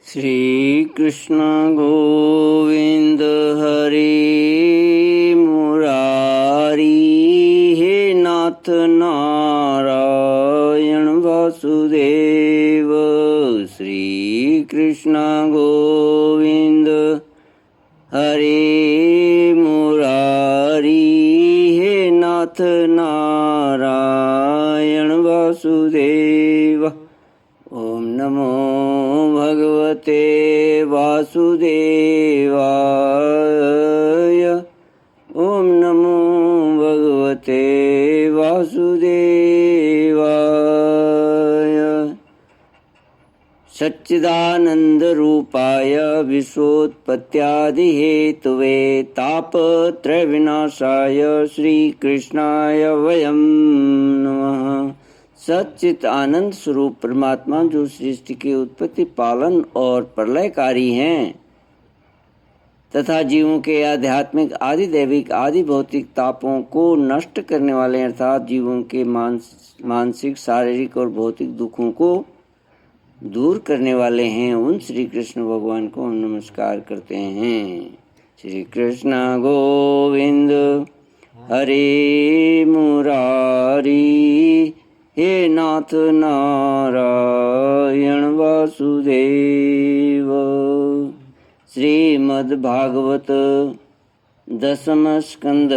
श्री कृष्ण गोविंद हरि मुरारी, हे नाथ नारायण वासुदेव। श्री कृष्ण गोविंद हरि मुरारी, हे नाथ नारायण वासुदेव। ओम नमो भगवते वासुदेवाय। ओम नमो भगवते वासुदेवाय। सच्चिदानंद रूपाय विश्वोत्पत्त्यादिहेतवे तापत्रय विनाशाय श्रीकृष्णाय वयं नमः। सच्चित आनंद स्वरूप परमात्मा जो सृष्टि के उत्पत्ति, पालन और प्रलयकारी हैं तथा जीवों के आध्यात्मिक, आदि दैविक, आदि भौतिक तापों को नष्ट करने वाले अर्थात जीवों के मानसिक, शारीरिक और भौतिक दुखों को दूर करने वाले हैं, उन श्री कृष्ण भगवान को हम नमस्कार करते हैं। श्री कृष्ण गोविंद हरे मुरारी, हे नाथ नारायण वासुदेव। श्रीमद् भागवत दशम स्कंद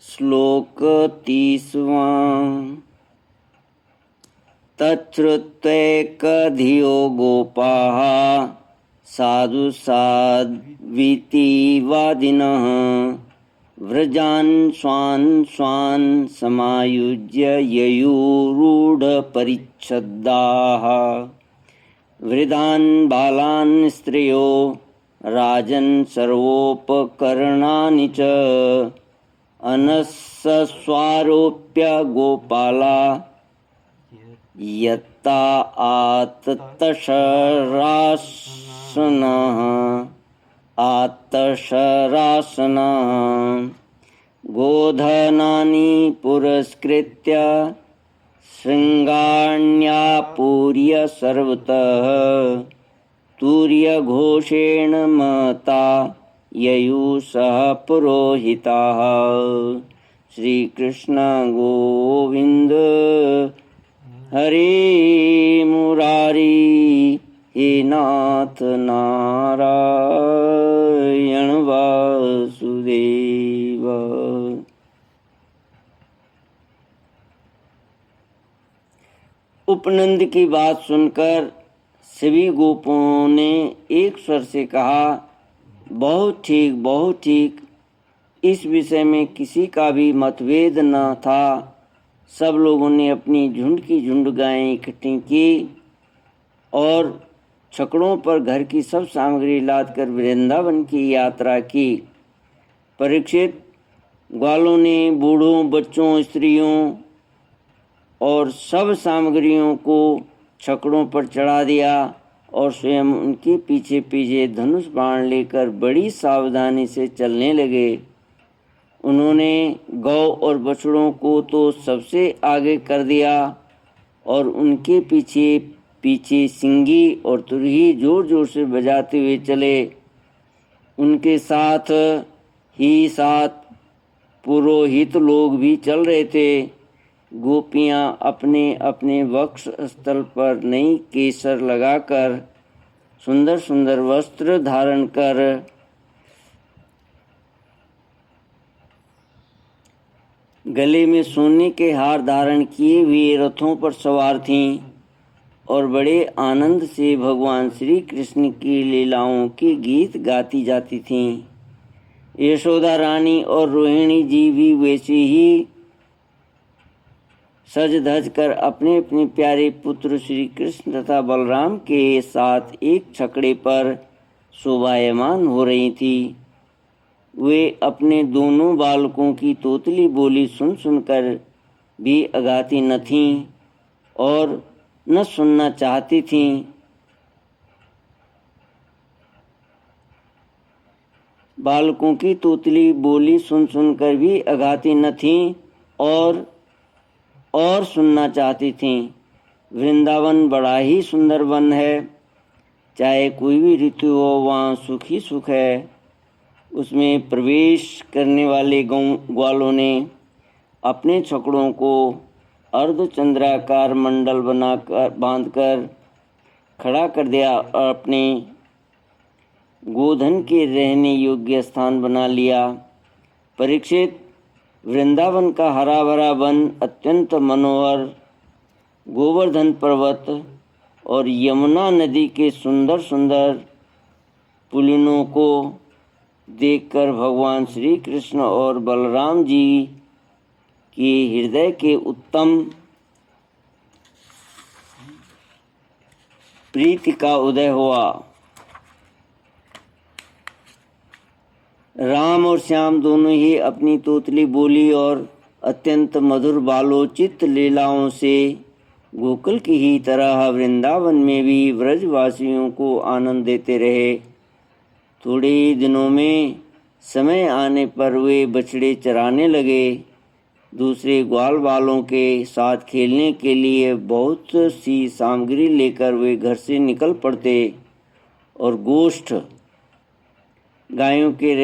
श्लोक 30वां। तच्छ्रुत्वैकधियो गोपाः साधु साध्वीति वादिनः व्रजान् स्वान् स्वान् समायुज्य ययुरूढपरिच्छदाः। वृद्धान् बालान् स्त्रियो राजन् सर्वोपकरणानि च अनसस्वारोप्य गोपाला यत्ता आतशरासनः गोधनानि पुरस्कृत्य शृङ्गाण्यापूर्य सर्वतः तूर्यघोषेण महता ययुषः पुरोहिताः। श्री कृष्ण गोविंद हरे मुरारी, हे नाथ नारायण वासुदेव। उपनंद की बात सुनकर सभी गोपों ने एक स्वर से कहा, बहुत ठीक, बहुत ठीक। इस विषय में किसी का भी मतभेद न था। सब लोगों ने अपनी झुंड की झुंड गायें इकट्ठी की और छकड़ों पर घर की सब सामग्री लादकर वृंदावन की यात्रा की। परीक्षित ग्वालों ने बूढ़ों, बच्चों, स्त्रियों और सब सामग्रियों को छकड़ों पर चढ़ा दिया और स्वयं उनके पीछे पीछे धनुष बाण लेकर बड़ी सावधानी से चलने लगे। उन्होंने गौ और बछड़ों को तो सबसे आगे कर दिया और उनके पीछे पीछे सिंगी और तुरही जोर जोर से बजाते हुए चले। उनके साथ ही साथ पुरोहित लोग भी चल रहे थे। गोपियाँ अपने अपने वक्ष स्थल पर नई केसर लगाकर, सुंदर सुंदर वस्त्र धारण कर, गले में सोने के हार धारण किए हुए रथों पर सवार थीं और बड़े आनंद से भगवान श्री कृष्ण की लीलाओं के गीत गाती जाती थीं। यशोदा रानी और रोहिणी जी भी वैसे ही सज धज कर अपने अपने प्यारे पुत्र श्री कृष्ण तथा बलराम के साथ एक छकड़े पर शोभायमान हो रही थी। वे अपने दोनों बालकों की तोतली बोली सुन सुनकर भी अगाती न थीं और न सुनना चाहती थीं। बालकों की तोतली बोली सुन सुनकर भी अघाती न थीं और और सुनना चाहती थीं। वृंदावन बड़ा ही सुंदर वन है, चाहे कोई भी ऋतु हो वहाँ सुख ही सुख है। उसमें प्रवेश करने वाले ग्वालों ने अपने छकड़ों को अर्धचंद्राकार मंडल बनाकर बांधकर खड़ा कर दिया और अपने गोधन के रहने योग्य स्थान बना लिया। परीक्षित, वृंदावन का हरा भरा वन अत्यंत मनोहर, गोवर्धन पर्वत और यमुना नदी के सुंदर सुंदर पुलिनों को देखकर भगवान श्री कृष्ण और बलराम जी के हृदय के उत्तम प्रीति का उदय हुआ। राम और श्याम दोनों ही अपनी तोतली बोली और अत्यंत मधुर बालोचित लीलाओं से गोकुल की ही तरह वृंदावन में भी व्रजवासियों को आनंद देते रहे। थोड़े ही दिनों में समय आने पर वे बछड़े चराने लगे। दूसरे ग्वाल वालों के साथ खेलने के लिए बहुत सी सामग्री लेकर वे घर से निकल पड़ते और गोष्ठ गायों के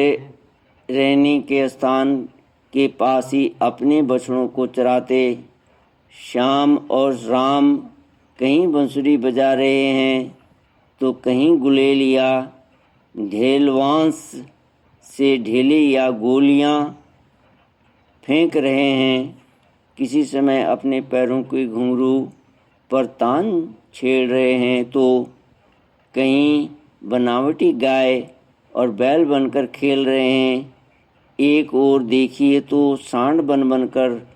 रहने के स्थान के पास ही अपने बछड़ों को चराते। श्याम और राम कहीं बंसुरी बजा रहे हैं तो कहीं गुलेल या ढेलवांस से ढेले या गोलियां फेंक रहे हैं। किसी समय अपने पैरों के घुंघरू पर तान छेड़ रहे हैं तो कहीं बनावटी गाय और बैल बनकर खेल रहे हैं। एक ओर देखिए तो सांड बन बनकर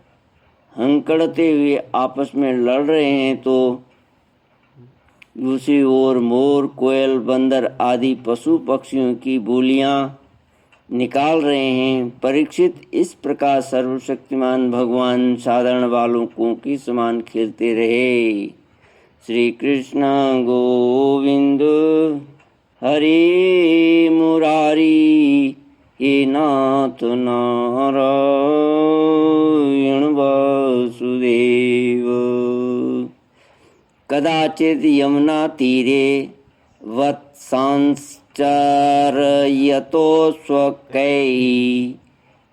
हंकड़ते हुए आपस में लड़ रहे हैं तो दूसरी ओर मोर, कोयल, बंदर आदि पशु पक्षियों की बोलियां निकाल रहे हैं। परीक्षित, इस प्रकार सर्वशक्तिमान भगवान साधारण बालकों के समान खेलते रहे। श्री कृष्ण गोविंद हरे मुरारी, हे नाथ नारायण वासुदेव। कदाचित यमुना तीरे वत्सांश्चरयतो स्वकैः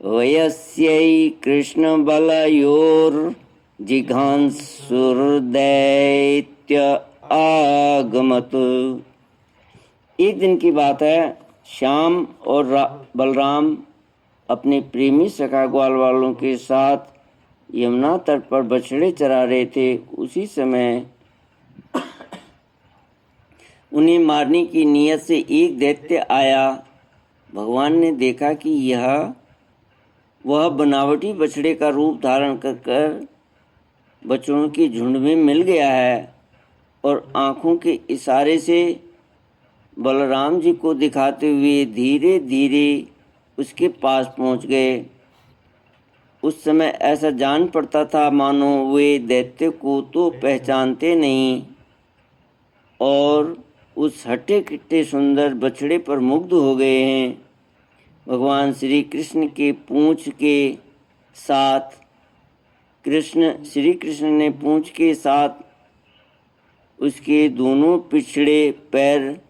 वयस्यै कृष्णबलयोर्जिघांसुर्दैत्य आगमत्। एक दिन की बात है, श्याम और बलराम अपने प्रेमी सखा ग्वाल वालों के साथ यमुना तट पर बछड़े चरा रहे थे। उसी समय उन्हें मारने की नीयत से एक दैत्य आया। भगवान ने देखा कि वह बनावटी बछड़े का रूप धारण कर बछड़ों की झुंड में मिल गया है और आँखों के इशारे से बलराम जी को दिखाते हुए धीरे धीरे उसके पास पहुंच गए। उस समय ऐसा जान पड़ता था मानो वे दैत्य को तो पहचानते नहीं और उस हट्टे कट्टे सुंदर बछड़े पर मुग्ध हो गए हैं। भगवान श्री कृष्ण के पूंछ के साथ श्री कृष्ण ने पूंछ के साथ उसके दोनों पिछड़े पैर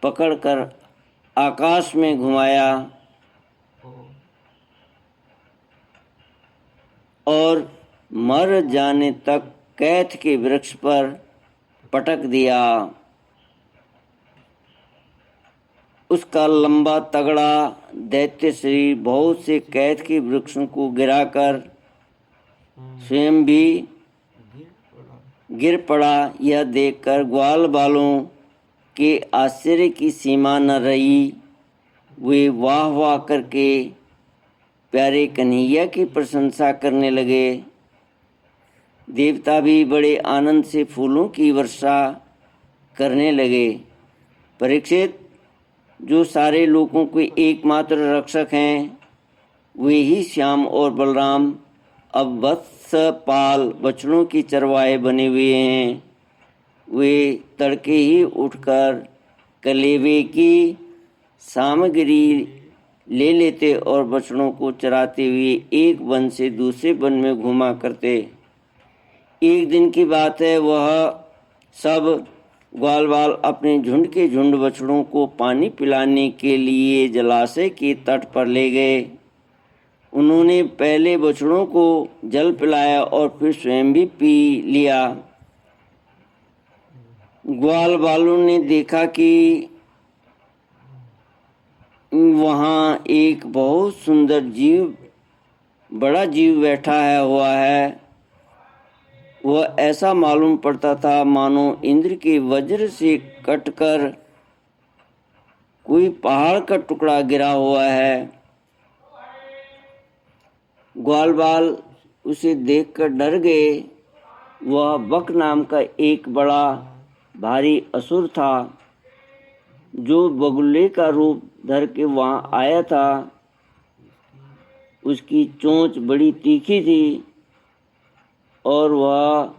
पकड़कर आकाश में घुमाया और मर जाने तक कैथ के वृक्ष पर पटक दिया। उसका लंबा तगड़ा दैत्य शरीर बहुत से कैथ के वृक्षों को गिराकर स्वयं भी गिर पड़ा। यह देखकर ग्वाल बालों के आश्चर्य की सीमा न रही। वे वाह वाह करके प्यारे कन्हैया की प्रशंसा करने लगे। देवता भी बड़े आनंद से फूलों की वर्षा करने लगे। परीक्षित, जो सारे लोगों के एकमात्र रक्षक हैं वे ही श्याम और बलराम अब वत्सपाल बछड़ों की चरवाहे बने हुए हैं। वे तड़के ही उठकर कलेवे की सामग्री ले लेते और बछड़ों को चराते हुए एक वन से दूसरे वन में घुमा करते। एक दिन की बात है, वह सब ग्वाल बाल अपने झुंड के झुंड बछड़ों को पानी पिलाने के लिए जलाशय के तट पर ले गए। उन्होंने पहले बछड़ों को जल पिलाया और फिर स्वयं भी पी लिया। ग्वाल बालों ने देखा कि वहाँ एक बहुत सुंदर जीव, बड़ा जीव बैठा हुआ है। वह ऐसा मालूम पड़ता था मानो इंद्र के वज्र से कटकर कोई पहाड़ का टुकड़ा गिरा हुआ है। ग्वाल बाल उसे देखकर डर गए। वह बक नाम का एक बड़ा भारी असुर था, जो बगुले का रूप धर के वहाँ आया था। उसकी चोंच बड़ी तीखी थी और वह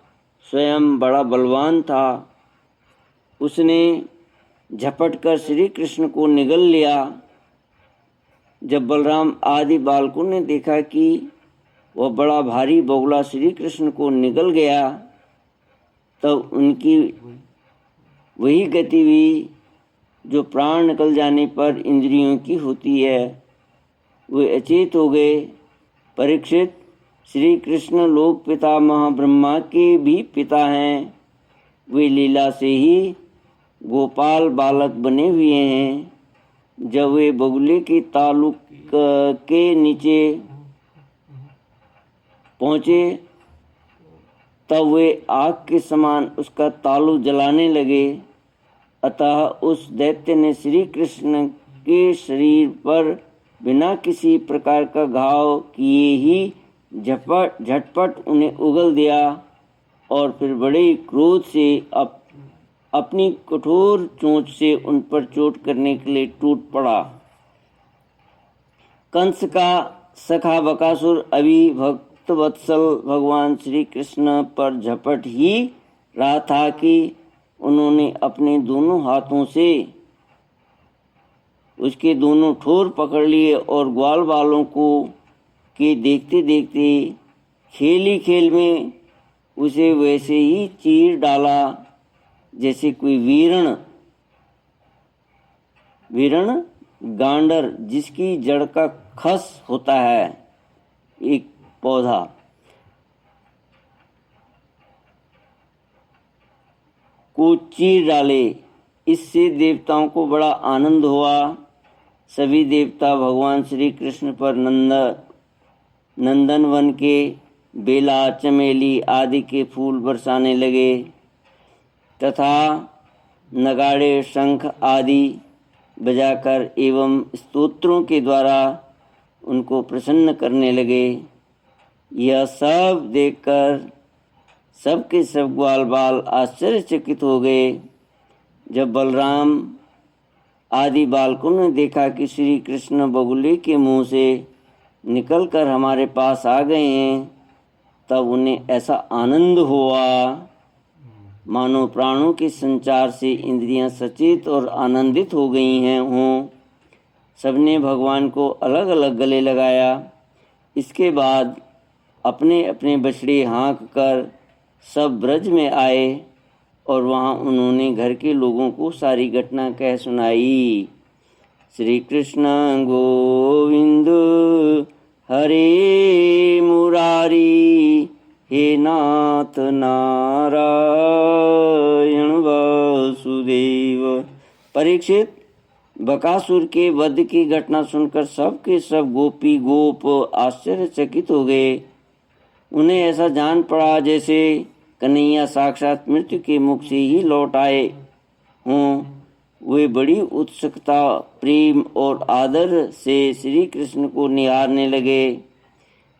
स्वयं बड़ा बलवान था। उसने झपटकर श्री कृष्ण को निगल लिया। जब बलराम आदि बालकों ने देखा कि वह बड़ा भारी बगुला श्री कृष्ण को निगल गया, तब उनकी वही गति हुई जो प्राण निकल जाने पर इंद्रियों की होती है। वे अचेत हो गए। परीक्षित, श्री कृष्ण लोक पितामह ब्रह्मा के भी पिता हैं। वे लीला से ही गोपाल बालक बने हुए हैं। जब वे बगुले के तालुक के नीचे पहुँचे, तब वे आग के समान उसका तालु जलाने लगे। अतः उस दैत्य ने श्री कृष्ण के शरीर पर बिना किसी प्रकार का घाव किए ही झटपट उन्हें उगल दिया और फिर बड़े क्रोध से अपनी कठोर चोंच से उन पर चोट करने के लिए टूट पड़ा। कंस का सखा बकासुर अभी भक्तवत्सल भगवान श्री कृष्ण पर झपट ही रहा था कि उन्होंने अपने दोनों हाथों से उसके दोनों ठोर पकड़ लिए और ग्वाल बालों को के देखते देखते खेल ही खेल में उसे वैसे ही चीर डाला जैसे कोई वीरण गांडर, जिसकी जड़ का खस होता है एक पौधा, को चीर डाले। इससे देवताओं को बड़ा आनंद हुआ। सभी देवता भगवान श्री कृष्ण पर नंदनवन के बेला, चमेली आदि के फूल बरसाने लगे तथा नगाड़े, शंख आदि बजाकर एवं स्तोत्रों के द्वारा उनको प्रसन्न करने लगे। यह सब देखकर सबके सब ग्वाल बाल आश्चर्यचकित हो गए। जब बलराम आदि बालकों ने देखा कि श्री कृष्ण बगुले के मुंह से निकलकर हमारे पास आ गए हैं, तब उन्हें ऐसा आनंद हुआ मानो प्राणों के संचार से इंद्रियां सचेत और आनंदित हो गई हैं हों। सबने भगवान को अलग अलग गले लगाया। इसके बाद अपने अपने बछड़े हाँक कर सब ब्रज में आए और वहाँ उन्होंने घर के लोगों को सारी घटना कह सुनाई। श्री कृष्ण गोविंद हरे मुरारी, हे नाथ नारायण वासुदेव। परीक्षित, बकासुर के वध की घटना सुनकर सब के सब गोपी गोप आश्चर्यचकित हो गए। उन्हें ऐसा जान पड़ा जैसे कन्हैया साक्षात मृत्यु के मुख से ही लौट आए हों। वे बड़ी उत्सुकता, प्रेम और आदर से श्री कृष्ण को निहारने लगे।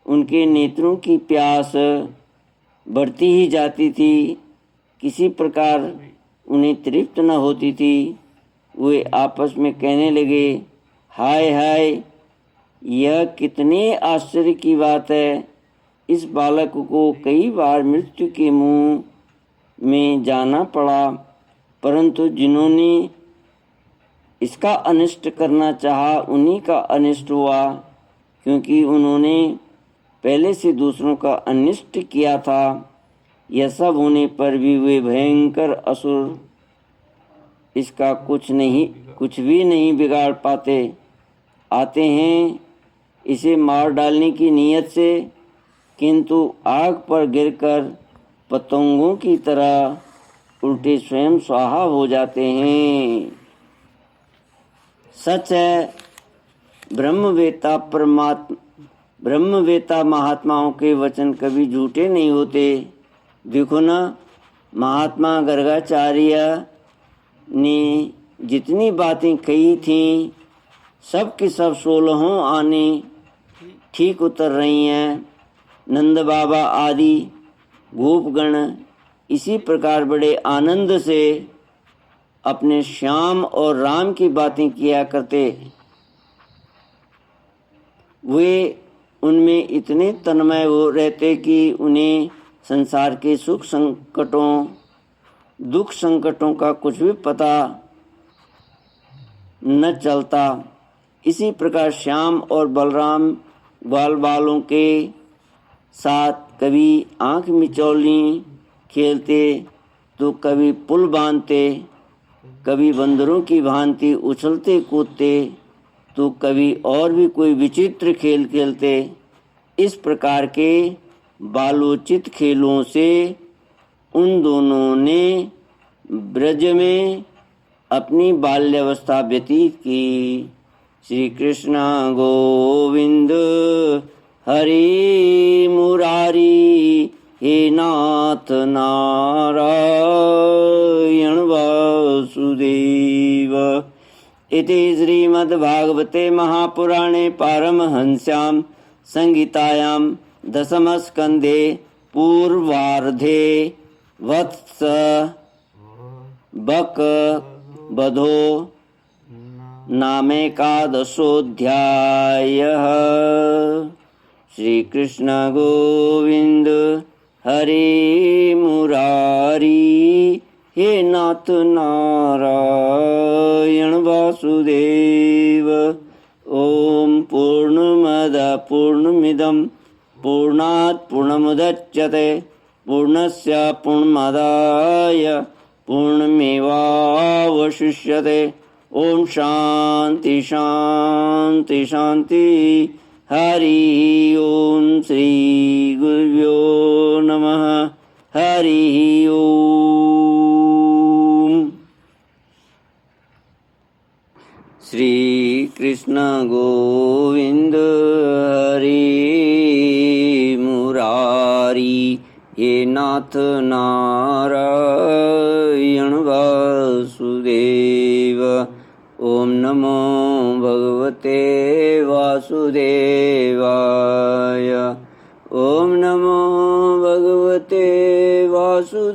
उनके नेत्रों की प्यास बढ़ती ही जाती थी, किसी प्रकार उन्हें तृप्त न होती थी। वे आपस में कहने लगे, हाय हाय, यह कितने आश्चर्य की बात है। इस बालक को कई बार मृत्यु के मुंह में जाना पड़ा, परंतु जिन्होंने इसका अनिष्ट करना चाहा उन्हीं का अनिष्ट हुआ, क्योंकि उन्होंने पहले से दूसरों का अनिष्ट किया था। यह सब होने पर भी वे भयंकर असुर इसका कुछ भी नहीं बिगाड़ पाते। आते हैं इसे मार डालने की नीयत से, किंतु आग पर गिरकर पतंगों की तरह उल्टे स्वयं स्वाहा हो जाते हैं। सच है, ब्रह्मवेता महात्माओं के वचन कभी झूठे नहीं होते। देखो ना, महात्मा गर्गाचार्य ने जितनी बातें कही थीं, सब की सब 16 आने ठीक उतर रही हैं। नंद बाबा आदि गोपगण इसी प्रकार बड़े आनंद से अपने श्याम और राम की बातें किया करते। वे उनमें इतने तन्मय हो रहते कि उन्हें संसार के सुख संकटों दुख संकटों का कुछ भी पता न चलता। इसी प्रकार श्याम और बलराम ग्वाल बालों के साथ कभी आंख मिचौली खेलते तो कभी पुल बांधते, कभी बंदरों की भांति उछलते कूदते तो कभी और भी कोई विचित्र खेल खेलते। इस प्रकार के बालोचित खेलों से उन दोनों ने ब्रज में अपनी बाल्यावस्था व्यतीत की। श्री कृष्ण गोविंद हरि मुरारी, हे नाथ नारायण वासुदेव। इति श्रीमद्भागवते महापुराणे पारमहंस्यां संहितायां दशमस्कन्धे पूर्वार्धे वत्स बक बधो नामेकादशोऽध्यायः। श्री कृष्ण गोविंद हरे मुरारी, हे नाथ नारायण वासुदेव। ओम पूर्णमद पूर्णमिदं पूर्णात् पूर्णमुदच्यते पूर्णस्य पूर्णमादाय पूर्णमेवावशिष्यते। ओम शांति शांति शांति। हरि ओम। श्री गुरुभ्यो नमः। हरि ओम। श्री कृष्ण गोविंद हरि मुरारी, हे नाथ नारायण वासुदेव। ओम नमो भगवते वासुदेवाय। ओम नमो भगवते वासुदेवाय।